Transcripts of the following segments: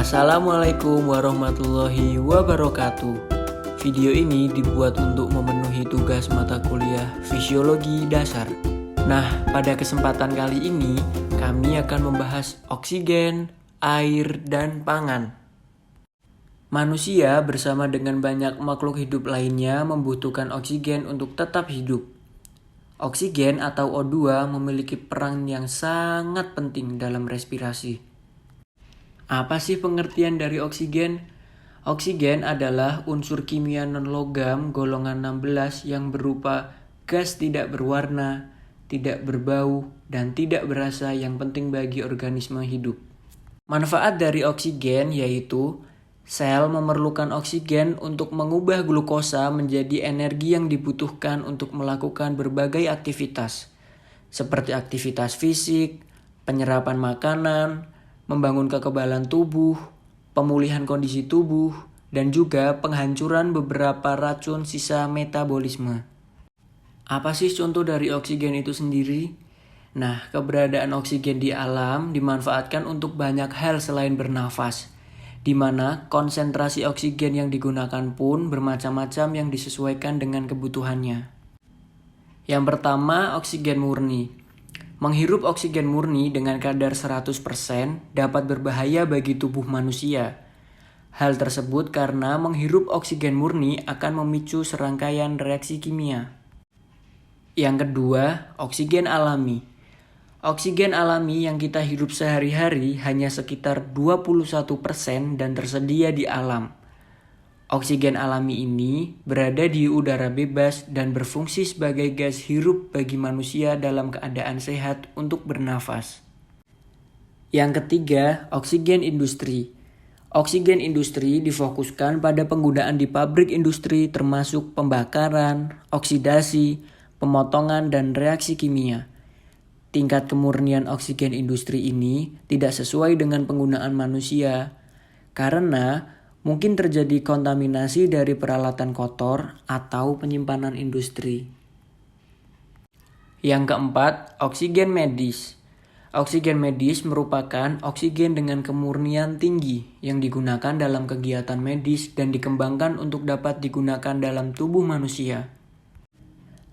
Assalamualaikum warahmatullahi wabarakatuh. Video ini dibuat untuk memenuhi tugas mata kuliah Fisiologi Dasar. Nah, pada kesempatan kali ini kami akan membahas oksigen, air, dan pangan. Manusia bersama dengan banyak makhluk hidup lainnya membutuhkan oksigen untuk tetap hidup. Oksigen atau O2 memiliki peran yang sangat penting dalam respirasi. Apa sih pengertian dari oksigen? Oksigen adalah unsur kimia non-logam golongan 16 yang berupa gas tidak berwarna, tidak berbau, dan tidak berasa yang penting bagi organisme hidup. Manfaat dari oksigen yaitu sel memerlukan oksigen untuk mengubah glukosa menjadi energi yang dibutuhkan untuk melakukan berbagai aktivitas, seperti aktivitas fisik, penyerapan makanan, membangun kekebalan tubuh, pemulihan kondisi tubuh, dan juga penghancuran beberapa racun sisa metabolisme. Apa sih contoh dari oksigen itu sendiri? Nah, keberadaan oksigen di alam dimanfaatkan untuk banyak hal selain bernafas, di mana konsentrasi oksigen yang digunakan pun bermacam-macam yang disesuaikan dengan kebutuhannya. Yang pertama, oksigen murni. Menghirup oksigen murni dengan kadar 100% dapat berbahaya bagi tubuh manusia. Hal tersebut karena menghirup oksigen murni akan memicu serangkaian reaksi kimia. Yang kedua, oksigen alami. Oksigen alami yang kita hirup sehari-hari hanya sekitar 21% dan tersedia di alam. Oksigen alami ini berada di udara bebas dan berfungsi sebagai gas hirup bagi manusia dalam keadaan sehat untuk bernafas. Yang ketiga, oksigen industri. Oksigen industri difokuskan pada penggunaan di pabrik industri termasuk pembakaran, oksidasi, pemotongan, dan reaksi kimia. Tingkat kemurnian oksigen industri ini tidak sesuai dengan penggunaan manusia karena mungkin terjadi kontaminasi dari peralatan kotor atau penyimpanan industri. Yang keempat, oksigen medis. Oksigen medis merupakan oksigen dengan kemurnian tinggi yang digunakan dalam kegiatan medis dan dikembangkan untuk dapat digunakan dalam tubuh manusia.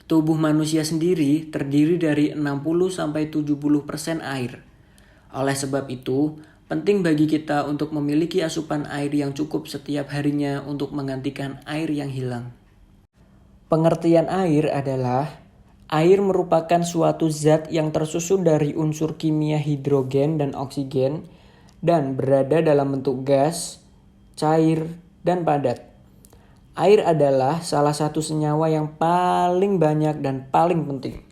Tubuh manusia sendiri terdiri dari 60-70% air. Oleh sebab itu, penting bagi kita untuk memiliki asupan air yang cukup setiap harinya untuk menggantikan air yang hilang. Pengertian air adalah air merupakan suatu zat yang tersusun dari unsur kimia hidrogen dan oksigen dan berada dalam bentuk gas, cair, dan padat. Air adalah salah satu senyawa yang paling banyak dan paling penting.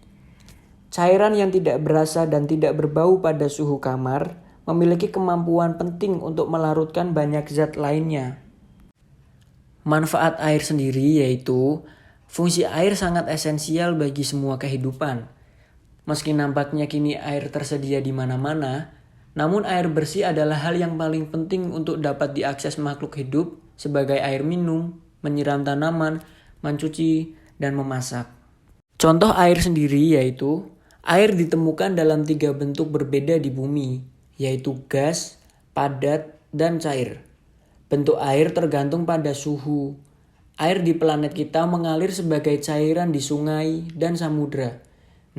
Cairan yang tidak berasa dan tidak berbau pada suhu kamar memiliki kemampuan penting untuk melarutkan banyak zat lainnya. Manfaat air sendiri yaitu fungsi air sangat esensial bagi semua kehidupan. Meski nampaknya kini air tersedia di mana-mana, namun air bersih adalah hal yang paling penting untuk dapat diakses makhluk hidup sebagai air minum, menyiram tanaman, mencuci, dan memasak. Contoh air sendiri yaitu air ditemukan dalam 3 bentuk berbeda di bumi, yaitu gas, padat, dan cair. Bentuk air tergantung pada suhu. Air di planet kita mengalir sebagai cairan di sungai dan samudra.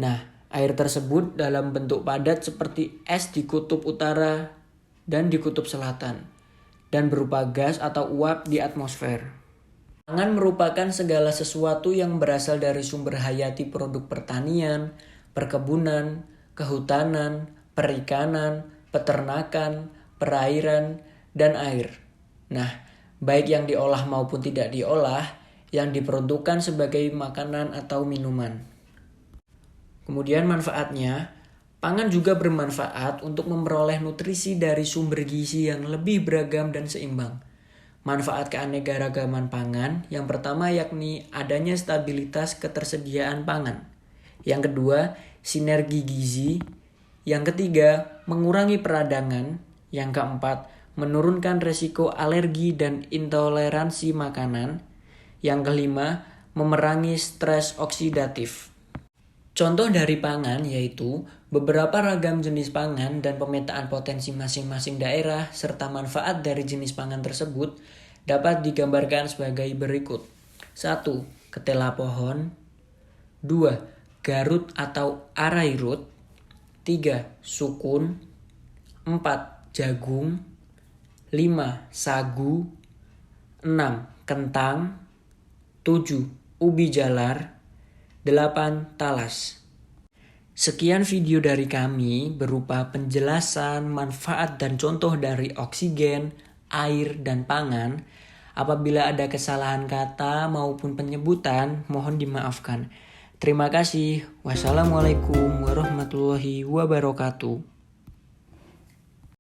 Nah, air tersebut dalam bentuk padat seperti es di kutub utara dan di kutub selatan, dan berupa gas atau uap di atmosfer. Pangan merupakan segala sesuatu yang berasal dari sumber hayati produk pertanian, perkebunan, kehutanan, perikanan, peternakan, perairan, dan air. Nah, baik yang diolah maupun tidak diolah, yang diperuntukkan sebagai makanan atau minuman. Kemudian manfaatnya, pangan juga bermanfaat untuk memperoleh nutrisi dari sumber gizi yang lebih beragam dan seimbang. Manfaat keanekaragaman pangan, yang pertama yakni adanya stabilitas ketersediaan pangan. Yang kedua, sinergi gizi. Yang ketiga, mengurangi peradangan. Yang keempat, menurunkan resiko alergi dan intoleransi makanan. Yang kelima, memerangi stres oksidatif. Contoh dari pangan yaitu Beberapa ragam jenis pangan dan pemetaan potensi masing-masing daerah serta manfaat dari jenis pangan tersebut dapat digambarkan sebagai berikut. 1. Ketela pohon. 2. Garut atau arairut. 3. Sukun. 4. Jagung. 5. Sagu. 6. Kentang. 7. Ubi jalar. 8. Talas. Sekian video dari kami berupa penjelasan, manfaat, dan contoh dari oksigen, air, dan pangan. Apabila ada kesalahan kata maupun penyebutan, mohon dimaafkan. Terima kasih. Wassalamualaikum warahmatullahi wabarakatuh.